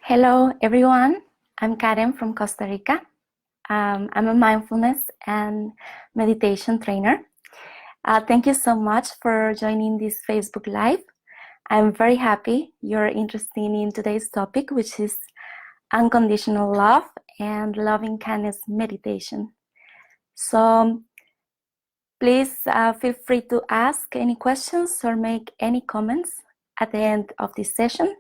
Hello, everyone. I'm Karen from Costa Rica. I'm a mindfulness and meditation trainer. Thank you so much for joining this Facebook Live. I'm very happy you're interested in today's topic, which is unconditional love and loving kindness meditation. So please feel free to ask any questions or make any comments at the end of this session.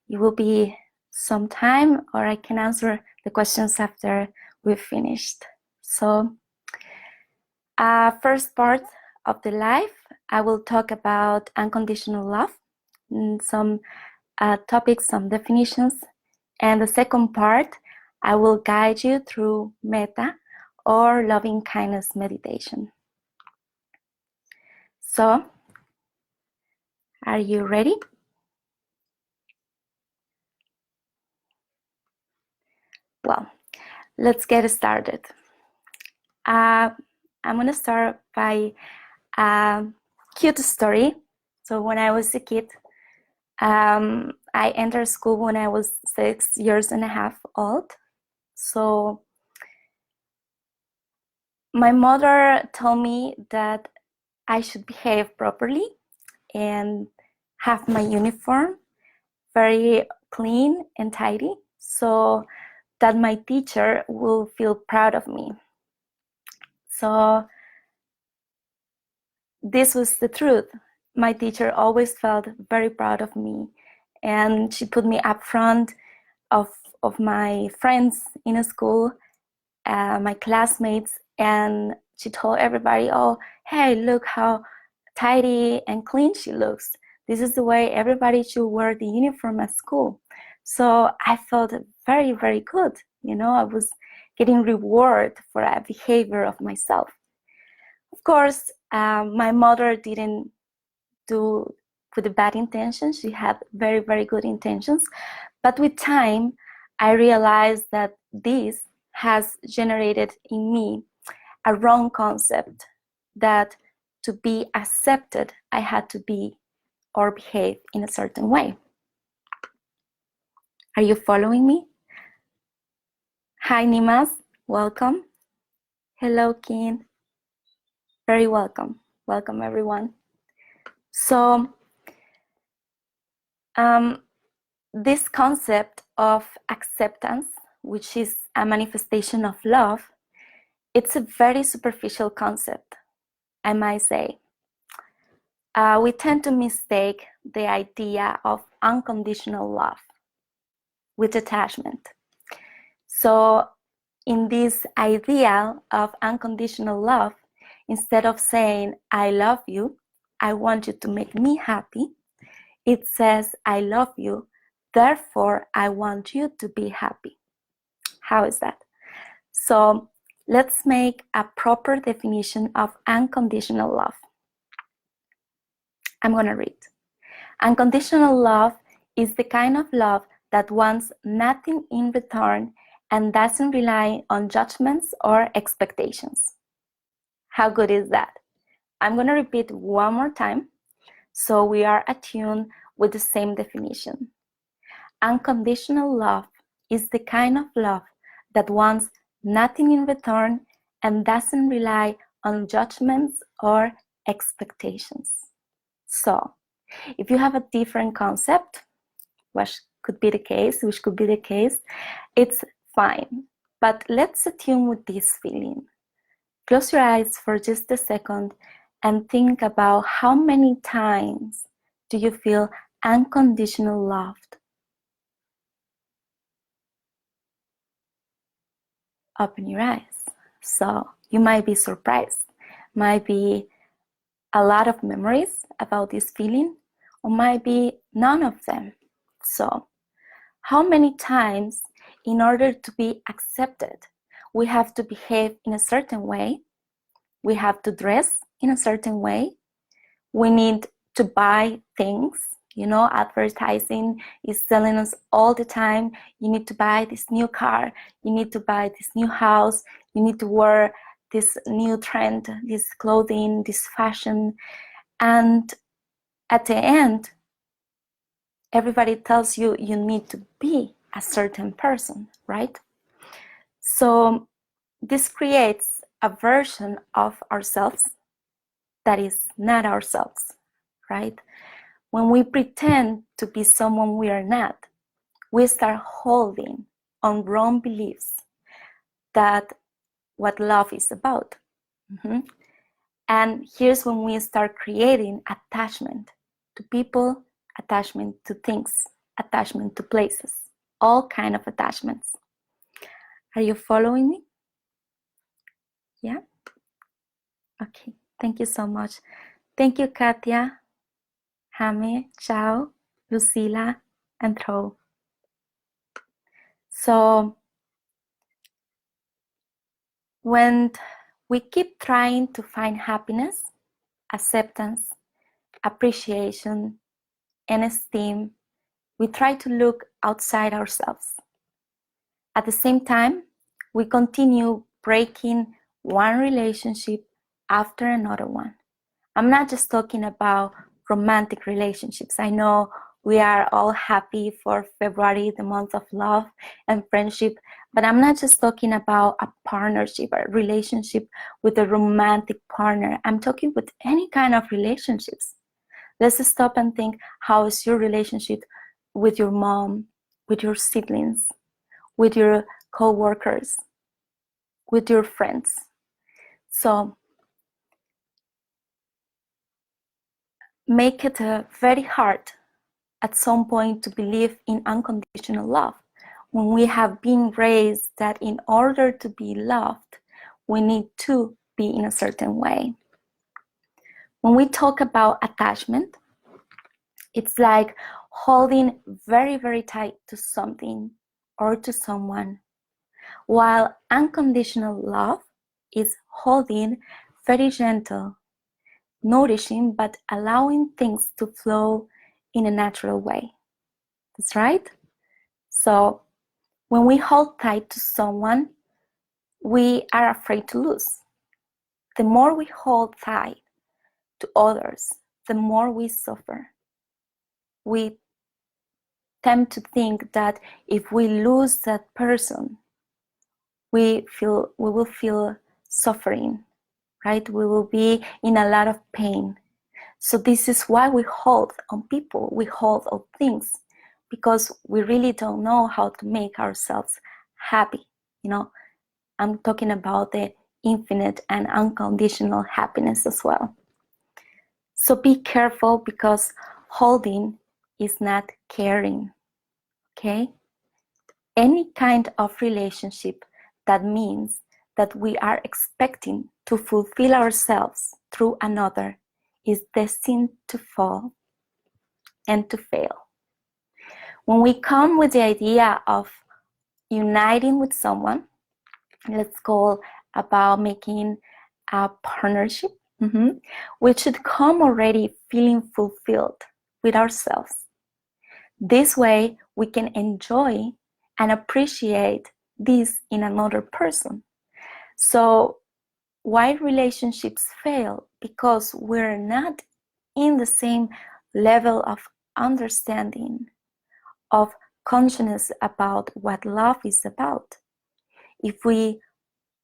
It will be some time, or I can answer the questions after we've finished. So, first part of the live, I will talk about unconditional love, some topics, some definitions, and the second part, I will guide you through Metta or loving kindness meditation. So, are you ready? Well, let's get started. I'm going to start by a cute story. So when I was a kid, I entered school when I was 6 years and a half old. So my mother told me that I should behave properly and have my uniform very clean and tidy so that my teacher will feel proud of me. So this was the truth. My teacher always felt very proud of me, and she put me up front of my friends in a school, my classmates, and she told everybody, oh, hey, look how tidy and clean she looks. This is the way everybody should wear the uniform at school. So I felt very, very good. You know, I was getting reward for a behavior of myself. Of course, my mother didn't do with a bad intention. She had very, very good intentions. But with time, I realized that this has generated in me a wrong concept that to be accepted, I had to be or behave in a certain way. Are you following me? Hi, Nimas. Welcome. Hello, Kin. Very welcome. Welcome, everyone. So, this concept of acceptance, which is a manifestation of love, it's a very superficial concept, I might say. We tend to mistake the idea of unconditional love with attachment. So in this idea of unconditional love, instead of saying, I love you, I want you to make me happy, it says, I love you, therefore I want you to be happy. How is that? So let's make a proper definition of unconditional love. I'm going to read. Unconditional love is the kind of love that wants nothing in return and doesn't rely on judgments or expectations. How good is that? I'm going to repeat one more time so we are attuned with the same definition. Unconditional love is the kind of love that wants nothing in return and doesn't rely on judgments or expectations. So, if you have a different concept, which could be the case, it's fine. But let's attune with this feeling. Close your eyes for just a second and think about how many times do you feel unconditional loved? Open your eyes. So you might be surprised. Might be a lot of memories about this feeling, or might be none of them. So how many times, in order to be accepted, we have to behave in a certain way, we have to dress in a certain way, we need to buy things. You know, advertising is telling us all the time, you need to buy this new car, you need to buy this new house, you need to wear this new trend, this clothing, this fashion. And at the end, everybody tells you you need to be a certain person, right? So this creates a version of ourselves that is not ourselves, right? When we pretend to be someone we are not, we start holding on wrong beliefs that what love is about. And here's when we start creating attachment to people, attachment to things, attachment to places, all kind of attachments. Are you following me? Yeah? Okay, thank you so much. Thank you, Katia, Jaime, Chao, Lucila, and Tro. So when we keep trying to find happiness, acceptance, appreciation, and esteem, we try to look outside ourselves. At the same time, we continue breaking one relationship after another one. I'm not just talking about romantic relationships. I know we are all happy for February, the month of love and friendship, but I'm not just talking about a partnership or a relationship with a romantic partner. I'm talking with any kind of relationships. Let's stop and think, how is your relationship with your mom, with your siblings, with your co-workers, with your friends? So make it very hard at some point to believe in unconditional love when we have been raised that in order to be loved, we need to be in a certain way. When we talk about attachment, it's like holding very, very tight to something or to someone, while unconditional love is holding very gentle, nourishing, but allowing things to flow in a natural way. That's right. So when we hold tight to someone, we are afraid to lose. The more we hold tight to others, the more we suffer. We tend to think that if we lose that person, we will feel suffering, right? We will be in a lot of pain. So this is why we hold on people, we hold on things, because we really don't know how to make ourselves happy. I'm talking about the infinite and unconditional happiness as well. So be careful, because holding is not caring, okay? Any kind of relationship that means that we are expecting to fulfill ourselves through another is destined to fall and to fail. When we come with the idea of uniting with someone, let's call about making a partnership, we should come already feeling fulfilled with ourselves. This way, we can enjoy and appreciate this in another person. So, why relationships fail? Because we're not in the same level of understanding, of consciousness about what love is about. If we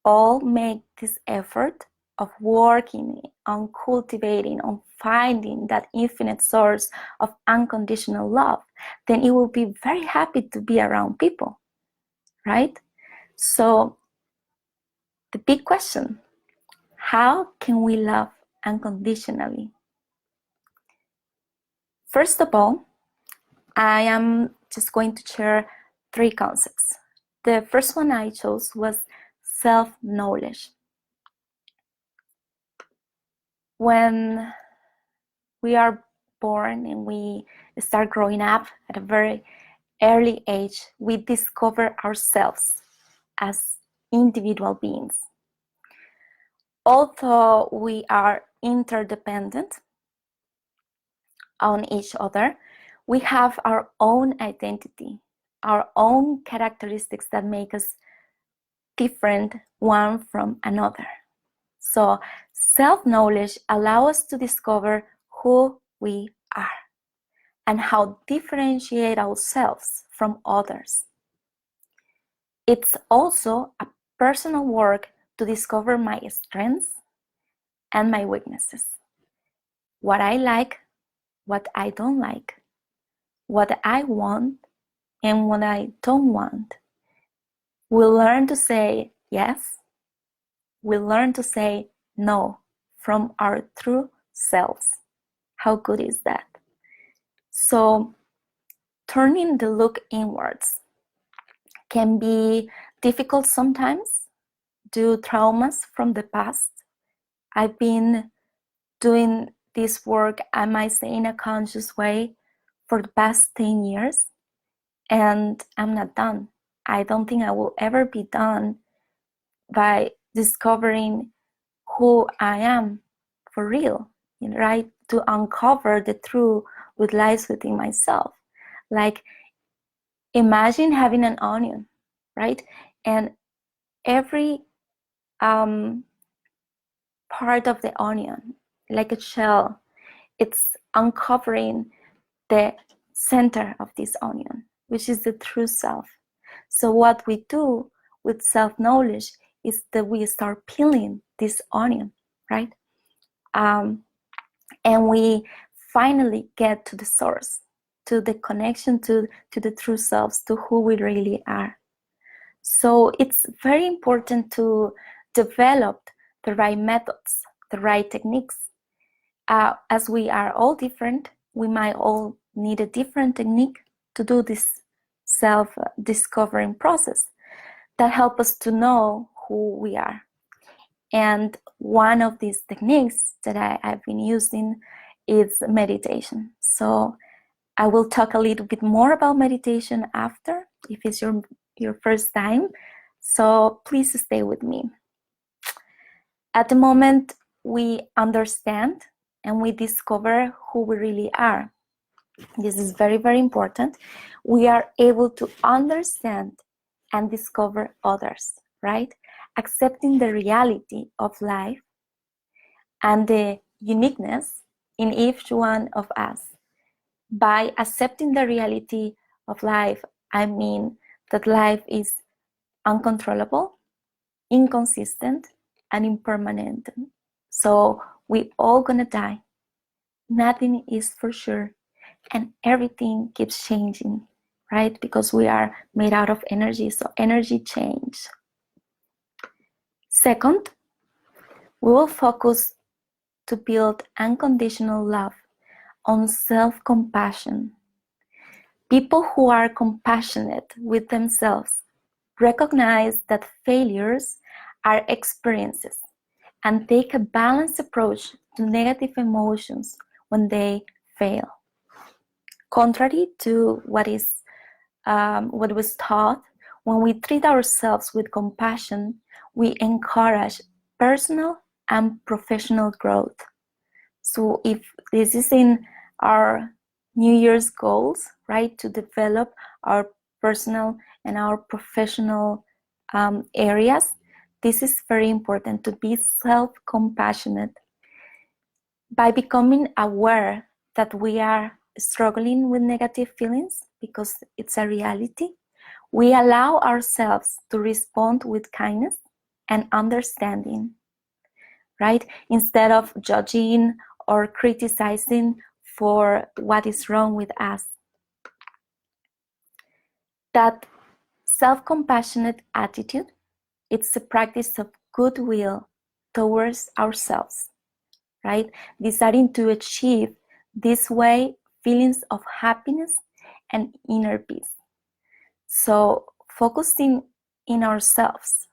all make this effort of working on cultivating, on finding that infinite source of unconditional love, then it will be very happy to be around people, right? So the big question, how can we love unconditionally? First of all, I am just going to share 3 concepts. The first one I chose was self-knowledge. When we are born and we start growing up at a very early age, we discover ourselves as individual beings. Although we are interdependent on each other, we have our own identity, our own characteristics that make us different one from another. So self-knowledge allows us to discover who we are and how differentiate ourselves from others. It's also a personal work to discover my strengths and my weaknesses. What I like, what I don't like, what I want, and what I don't want. We learn to say yes. We learn to say no from our true selves. How good is that? So, turning the look inwards can be difficult sometimes due to traumas from the past. I've been doing this work, I might say, in a conscious way for the past 10 years, and I'm not done. I don't think I will ever be done by discovering who I am for real, right? To uncover the truth which lies within myself. Like, imagine having an onion, right? And every part of the onion, like a shell, it's uncovering the center of this onion, which is the true self. So what we do with self-knowledge is that we start peeling this onion, right? And we finally get to the source, to the connection to the true selves, to who we really are. So it's very important to develop the right methods, the right techniques. As we are all different, we might all need a different technique to do this self-discovering process that help us to know who we are. And one of these techniques that I've been using is meditation. So I will talk a little bit more about meditation after, if it's your first time. So please stay with me. At the moment, we understand and we discover who we really are. This is very, very important. We are able to understand and discover others, right? Accepting the reality of life and the uniqueness in each one of us. By accepting the reality of life, I mean that life is uncontrollable, inconsistent, and impermanent. So we all gonna die. Nothing is for sure, and everything keeps changing, right? Because we are made out of energy, so energy change. Second, we will focus to build unconditional love on self-compassion. People who are compassionate with themselves recognize that failures are experiences and take a balanced approach to negative emotions when they fail. Contrary to what was taught, when we treat ourselves with compassion, we encourage personal and professional growth. So if this is in our New Year's goals, right, to develop our personal and our professional areas, this is very important, to be self-compassionate. By becoming aware that we are struggling with negative feelings, because it's a reality, we allow ourselves to respond with kindness and understanding, right? Instead of judging or criticizing for what is wrong with us. That self-compassionate attitude, it's a practice of goodwill towards ourselves, right? Desiring to achieve this way feelings of happiness and inner peace. So focusing in ourselves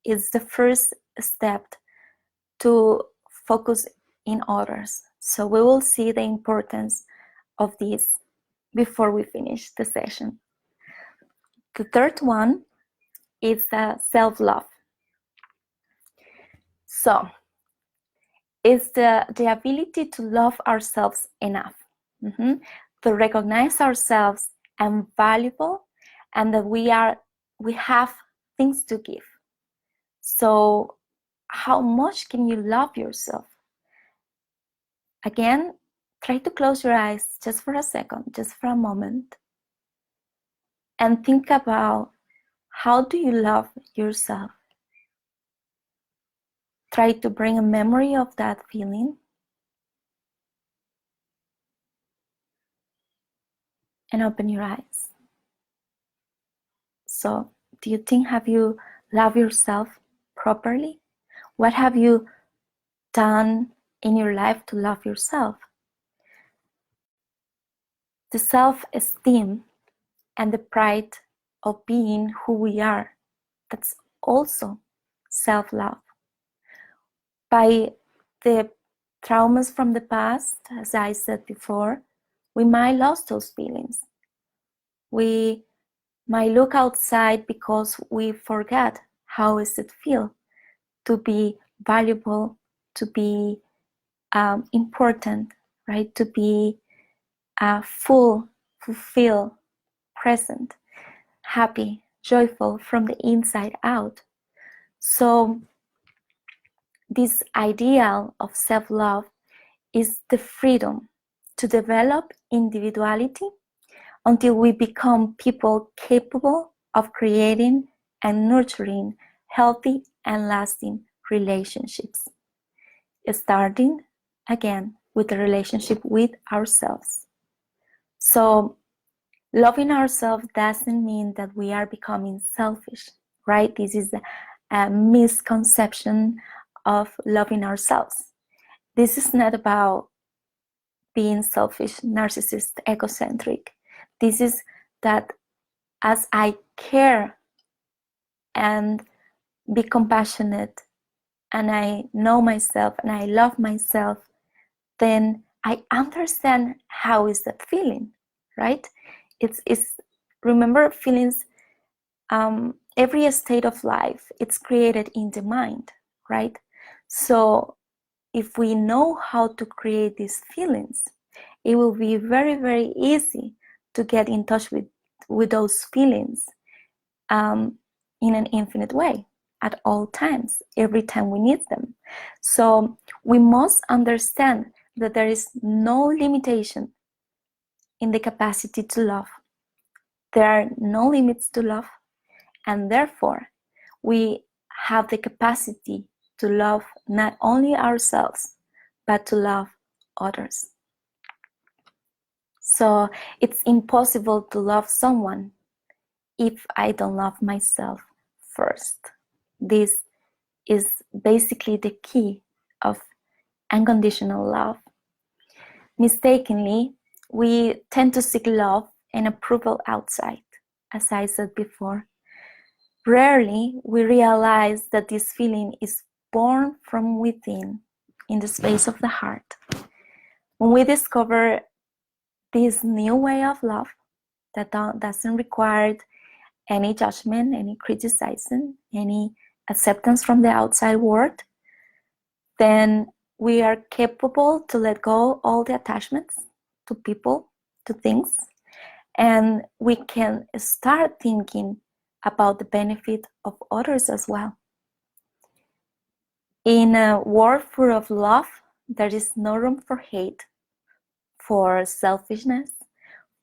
is the first step to focus in others. So we will see the importance of this before we finish the session. The third one is self-love. So it's the ability to love ourselves enough, to recognize ourselves and valuable, and that we have things to give. So how much can you love yourself? Again, try to close your eyes just for a second, just for a moment, and think about How do you love yourself? Try to bring a memory of that feeling and open your eyes. So, do you think, have you loved yourself properly? What have you done in your life to love yourself? The self-esteem and the pride of being who we are, that's also self-love. By the traumas from the past, as I said before, we might lose those feelings. We might look outside because we forget how does it feel to be valuable, to be important, right? To be fulfilled, present, happy, joyful from the inside out. So this ideal of self-love is the freedom to develop individuality until we become people capable of creating and nurturing healthy and lasting relationships, starting again with the relationship with ourselves. So loving ourselves doesn't mean that we are becoming selfish, right? This is a misconception of loving ourselves. This is not about being selfish, narcissist, egocentric. This is that as I care and be compassionate and I know myself and I love myself, then I understand how is that feeling, right? It's remember, feelings, every state of life, it's created in the mind, right? So if we know how to create these feelings, it will be very, very easy to get in touch with those feelings in an infinite way at all times, every time we need them. So we must understand that there is no limitation in the capacity to love. There are no limits to love, and therefore we have the capacity to love not only ourselves, but to love others. So it's impossible to love someone if I don't love myself first. This is basically the key of unconditional love. Mistakenly, we tend to seek love and approval outside, as I said before. Rarely we realize that this feeling is born from within, in the space of the heart. When we discover this new way of love that doesn't require any judgment, any criticizing, any acceptance from the outside world, then we are capable to let go all the attachments to people, to things, and we can start thinking about the benefit of others as well. In a world full of love, there is no room for hate, for selfishness,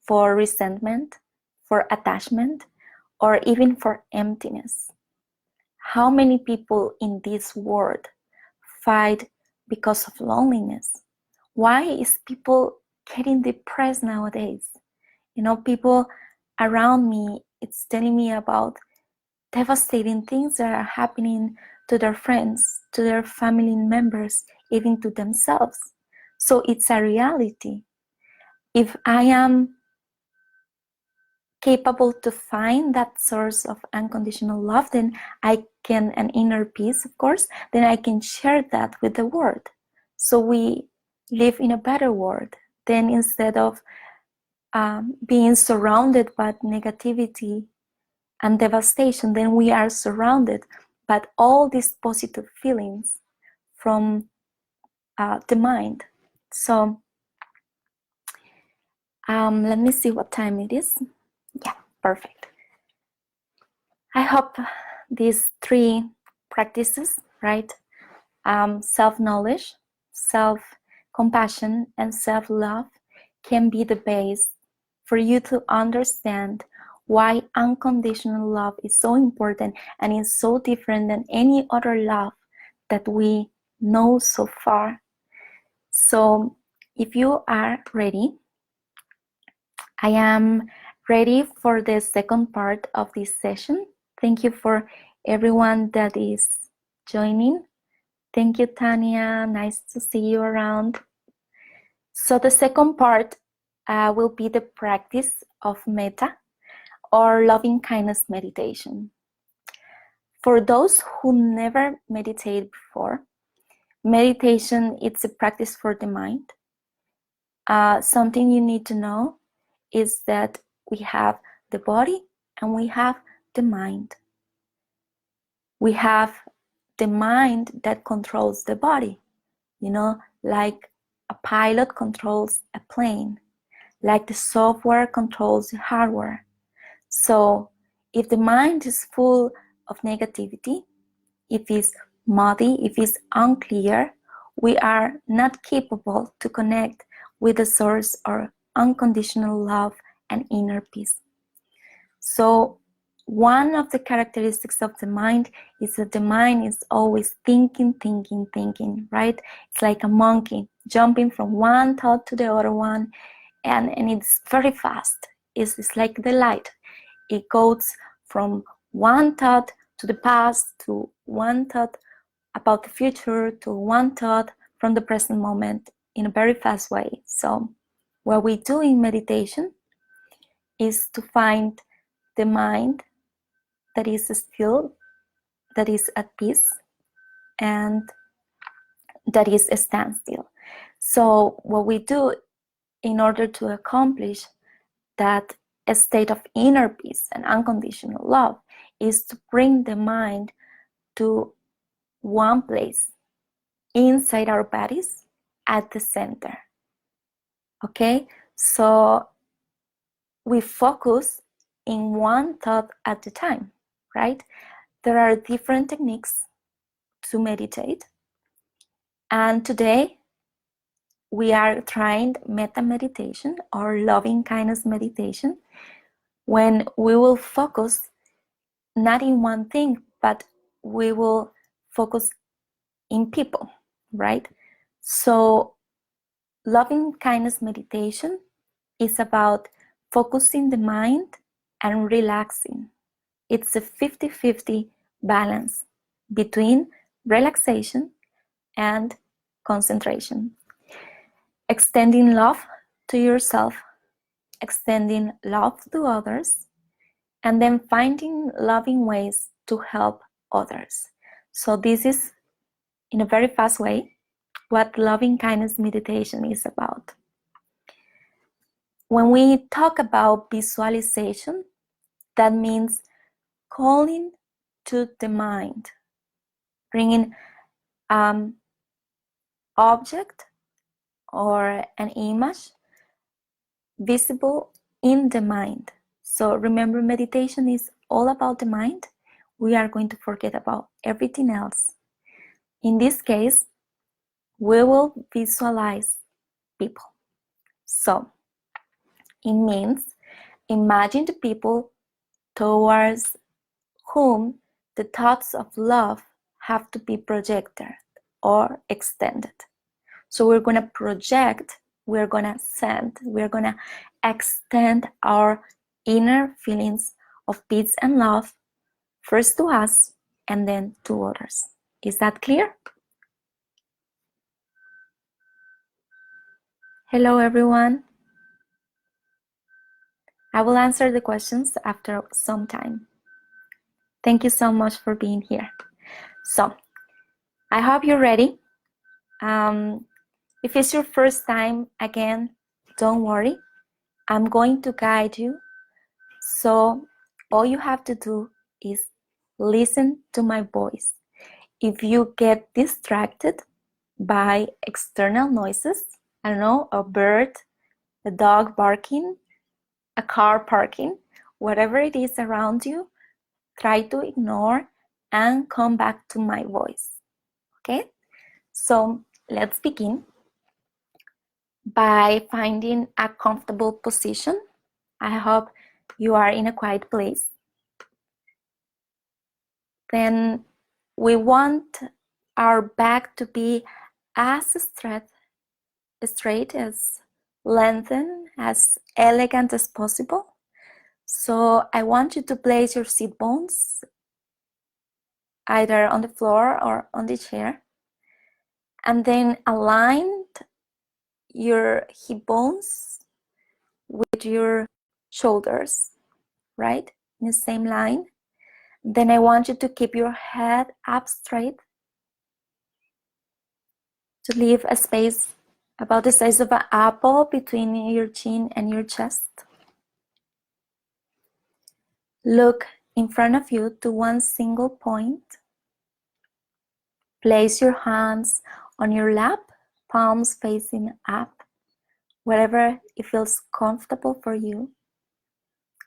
for resentment, for attachment, or even for emptiness. How many people in this world fight because of loneliness? Why is people getting depressed nowadays? You know, people around me, it's telling me about devastating things that are happening to their friends, to their family members, even to themselves. So it's a reality. If I am capable to find that source of unconditional love, then I can, an inner peace, of course, then I can share that with the world. So we live in a better world. Then instead of being surrounded by negativity and devastation, then we are surrounded by all these positive feelings from the mind. So let me see what time it is. Yeah, perfect. I hope these three practices, right? Self-knowledge, self-compassion, and self-love can be the base for you to understand why unconditional love is so important and is so different than any other love that we know so far. So if you are ready, I am ready for the second part of this session. Thank you for everyone that is joining. Thank you, Tanya. Nice to see you around. So the second part will be the practice of Metta, or loving kindness meditation. For those who never meditated before, meditation is a practice for the mind. Something you need to know is that we have the body and we have the mind. We have the mind that controls the body, like a pilot controls a plane, like the software controls the hardware. So if the mind is full of negativity, if it's muddy, if it's unclear, we are not capable to connect with the source or unconditional love and inner peace. So one of the characteristics of the mind is that the mind is always thinking, right? It's like a monkey jumping from one thought to the other one, and it's very fast. It's like the light. It goes from one thought to the past, to one thought about the future, to one thought from the present moment in a very fast way. So what we do in meditation is to find the mind that is still, that is at peace, and that is a standstill. So what we do in order to accomplish that a state of inner peace and unconditional love is to bring the mind to one place inside our bodies at the center. Okay, so we focus in one thought at a time, right? There are different techniques to meditate, and today we are trying metta meditation, or loving kindness meditation, when we will focus not in one thing, but we will focus in people, right? So loving kindness meditation is about focusing the mind and relaxing. It's a 50-50 balance between relaxation and concentration. Extending love to yourself, extending love to others, and then finding loving ways to help others. So this is, in a very fast way, what loving kindness meditation is about. When we talk about visualization, that means calling to the mind, bringing object or an image visible in the mind. So remember, meditation is all about the mind. We are going to forget about everything else. In this case, we will visualize people. So it means imagine the people towards whom the thoughts of love have to be projected or extended. So we're going to project, we're going to send, we're going to extend our inner feelings of peace and love, first to us and then to others. Is that clear? Hello, everyone. I will answer the questions after some time. Thank you so much for being here. So, I hope you're ready. If it's your first time, again, don't worry. I'm going to guide you. So all you have to do is listen to my voice. If you get distracted by external noises, I don't know, a bird, a dog barking, a car parking, whatever it is around you, try to ignore and come back to my voice. Okay? So let's begin by finding a comfortable position. I hope you are in a quiet place. Then we want our back to be as straight as lengthened, as elegant as possible. So I want you to place your sit bones either on the floor or on the chair, and then align your hip bones with your shoulders, right? In the same line. Then I want you to keep your head up straight, to leave a space about the size of an apple between your chin and your chest. Look in front of you to one single point. Place your hands on your lap, palms facing up, wherever it feels comfortable for you.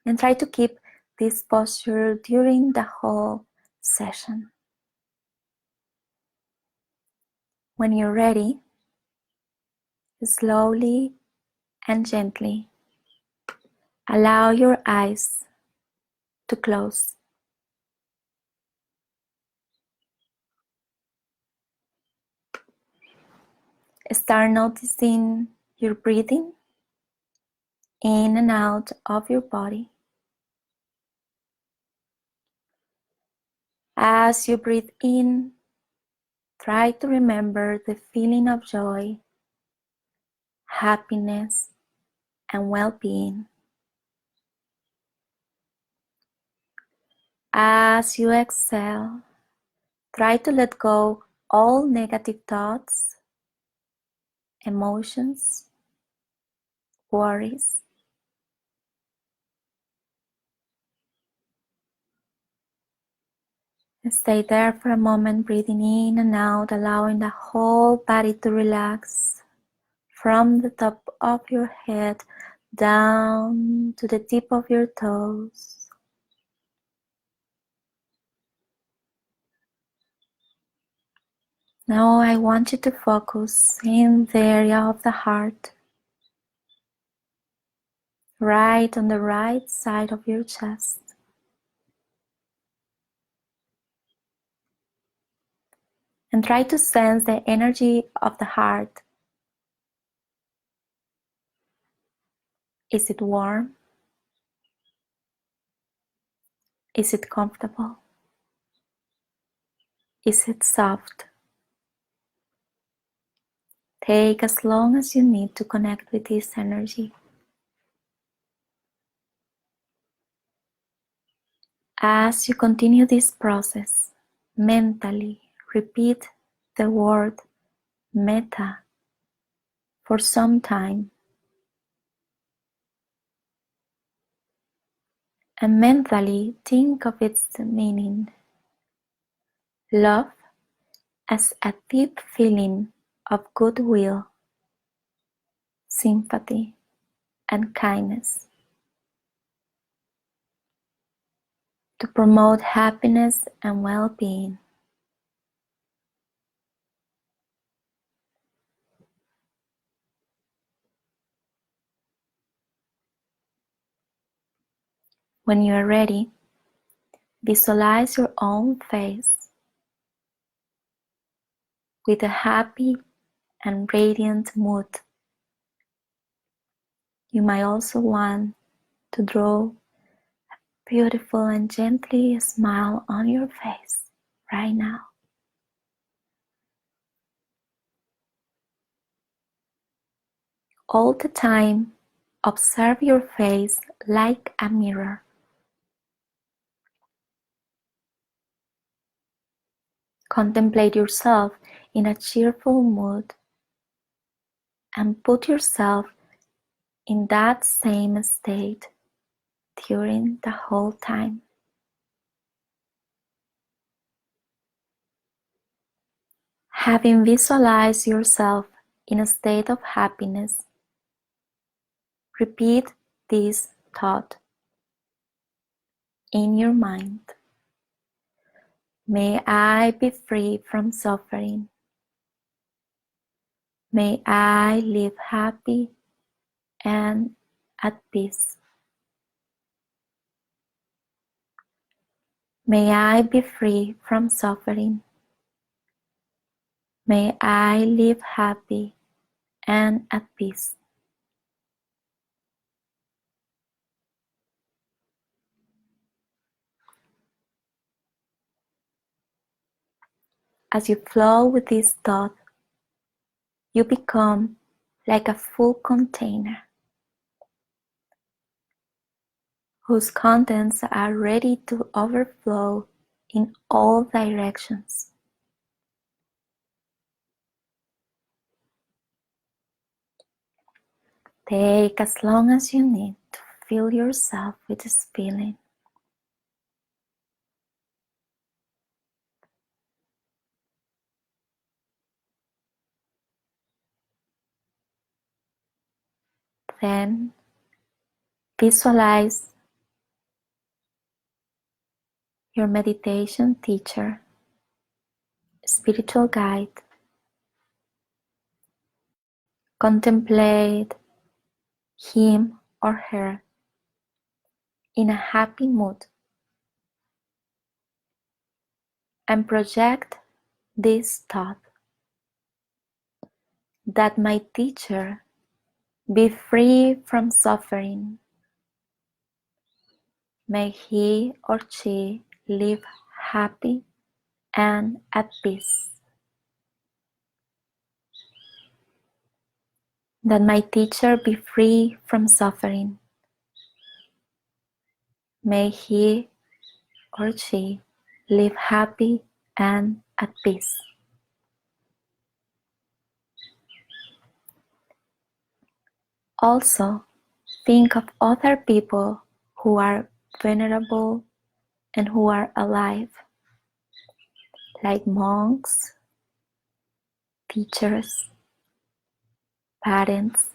And try to keep this posture during the whole session. When you're ready, slowly and gently allow your eyes to close. Start noticing your breathing in and out of your body. As you breathe in, try to remember the feeling of joy, happiness, and well-being. As you exhale, try to let go all negative thoughts, emotions, worries. And stay there for a moment, breathing in and out, allowing the whole body to relax from the top of your head down to the tip of your toes. Now I want you to focus in the area of the heart, right on the right side of your chest. And try to sense the energy of the heart. Is it warm? Is it comfortable? Is it soft? Take as long as you need to connect with this energy. As you continue this process, mentally repeat the word Metta for some time, and mentally think of its meaning. Love as a deep feeling of goodwill, sympathy, and kindness to promote happiness and well-being. When you are ready, visualize your own face with a happy and radiant mood. You might also want to draw a beautiful and gently smile on your face right now. All the time, observe your face like a mirror. Contemplate yourself in a cheerful mood and put yourself in that same state during the whole time. Having visualized yourself in a state of happiness, repeat this thought in your mind. May I be free from suffering. May I live happy and at peace. May I be free from suffering. May I live happy and at peace. As you flow with this thought, you become like a full container whose contents are ready to overflow in all directions. Take as long as you need to fill yourself with this feeling. Then visualize your meditation teacher, spiritual guide. Contemplate him or her in a happy mood and project this thought that my teacher be free from suffering. May he or she live happy and at peace. That my teacher be free from suffering. May he or she live happy and at peace. Also, think of other people who are venerable and who are alive, like monks, teachers, parents,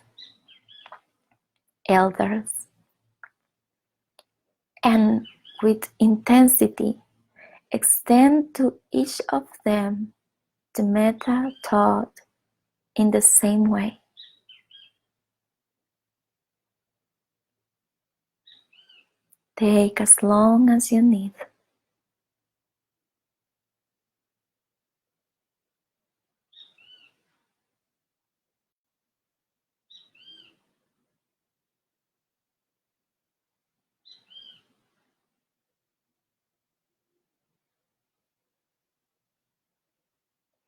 elders, and with intensity extend to each of them the metta thought in the same way. Take as long as you need.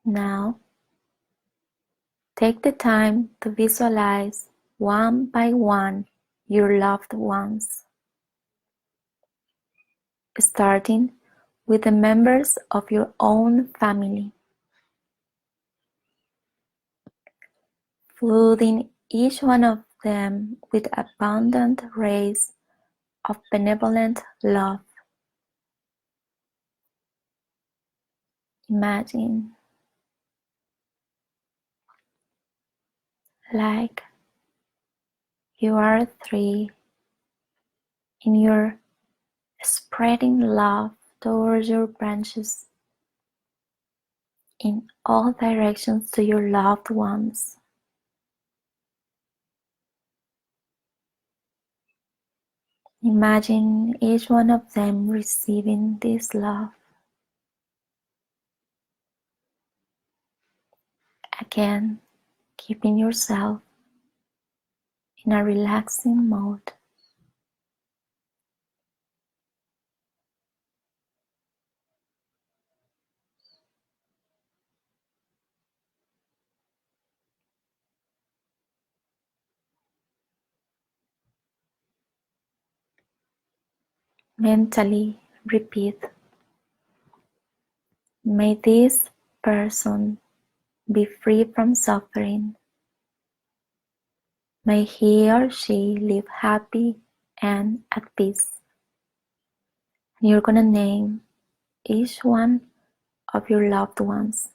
Now, take the time to visualize one by one your loved ones, starting with the members of your own family, flooding each one of them with abundant rays of benevolent love. Imagine like you are a tree and you're spreading love towards your branches in all directions to your loved ones. Imagine each one of them receiving this love. Again, keeping yourself in a relaxing mode. Mentally repeat, may this person be free from suffering. May he or she live happy and at peace. And you're gonna name each one of your loved ones.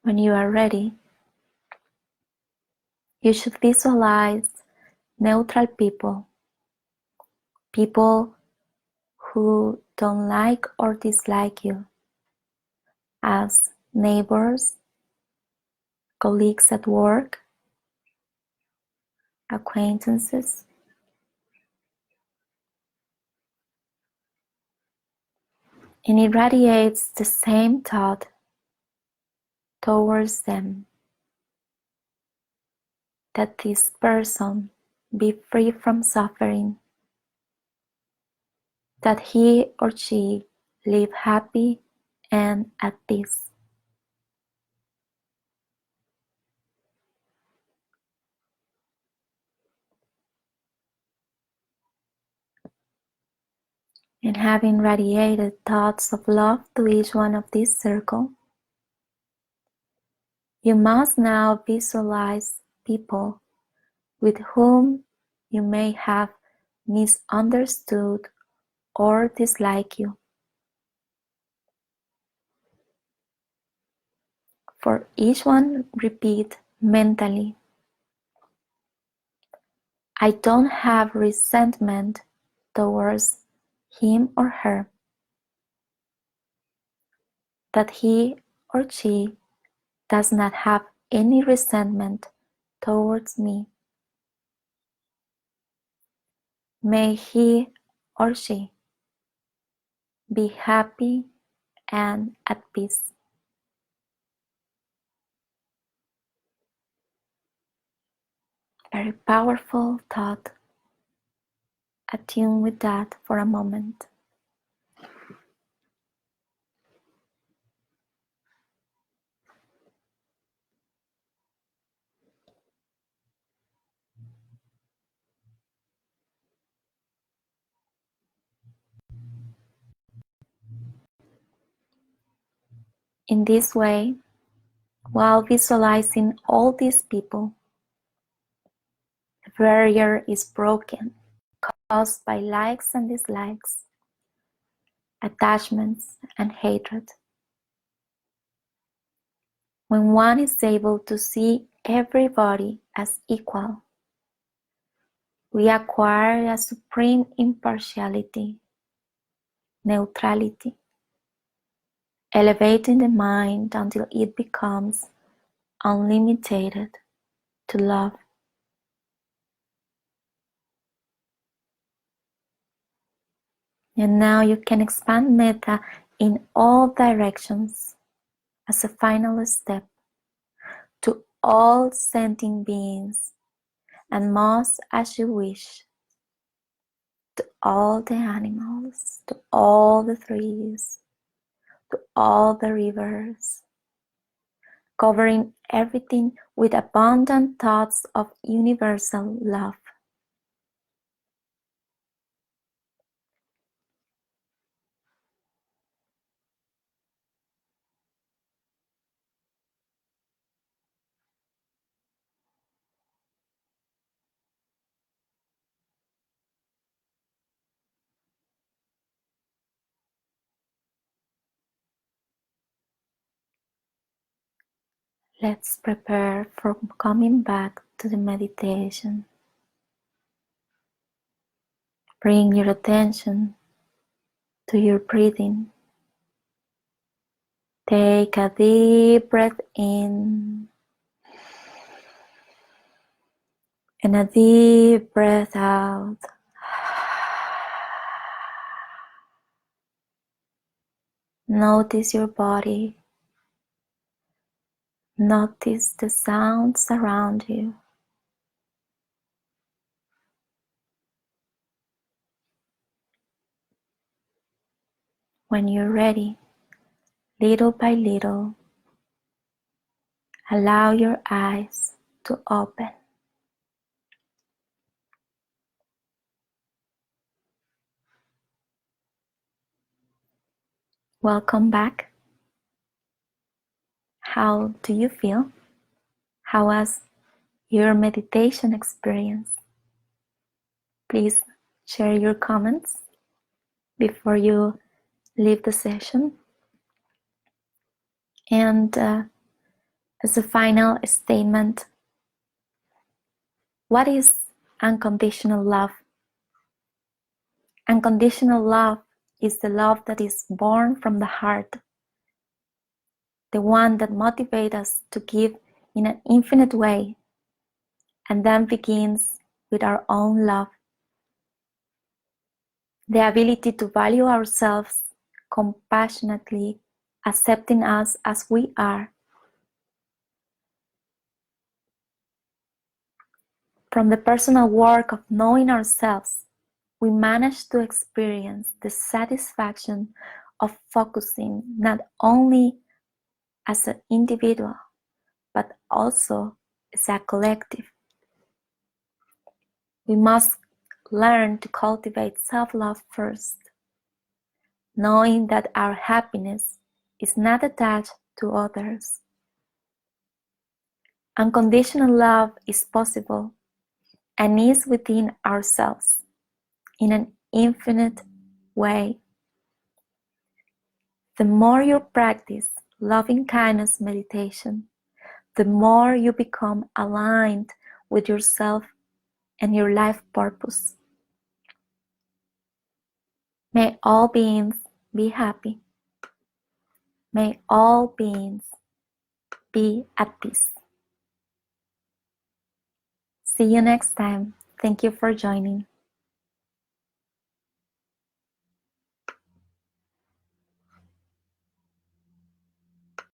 When you are ready, you should visualize neutral people, people who don't like or dislike you, as neighbors, colleagues at work, acquaintances. And it radiates the same thought towards them, that this person be free from suffering, that he or she live happy and at peace. And having radiated thoughts of love to each one of this circle, you must now visualize people with whom you may have misunderstood or dislike you. For each one, repeat mentally, I don't have resentment towards him or her, that he or she does not have any resentment towards me. May he or she be happy and at peace. Very powerful thought. Attune with that for a moment. In this way, while visualizing all these people, the barrier is broken, caused by likes and dislikes, attachments and hatred. When one is able to see everybody as equal, we acquire a supreme impartiality, neutrality, elevating the mind until it becomes unlimited to love. And now you can expand Metta in all directions as a final step to all sentient beings, and most as you wish, to all the animals, to all the trees, to all the rivers, covering everything with abundant thoughts of universal love. Let's prepare for coming back to the meditation. Bring your attention to your breathing. Take a deep breath in and a deep breath out. Notice your body. Notice the sounds around you. When you're ready, little by little, allow your eyes to open. Welcome back. How do you feel? How was your meditation experience? Please share your comments before you leave the session. And as a final statement, what is unconditional love? Unconditional love is the love that is born from the heart, the one that motivates us to give in an infinite way, and then begins with our own love. The ability to value ourselves compassionately, accepting us as we are. From the personal work of knowing ourselves, we manage to experience the satisfaction of focusing not only as an individual, but also as a collective. We must learn to cultivate self-love first, knowing that our happiness is not attached to others. Unconditional love is possible and is within ourselves in an infinite way. The more you practice loving kindness meditation, the more you become aligned with yourself and your life purpose. May all beings be happy. May all beings be at peace. See you next time. Thank you for joining.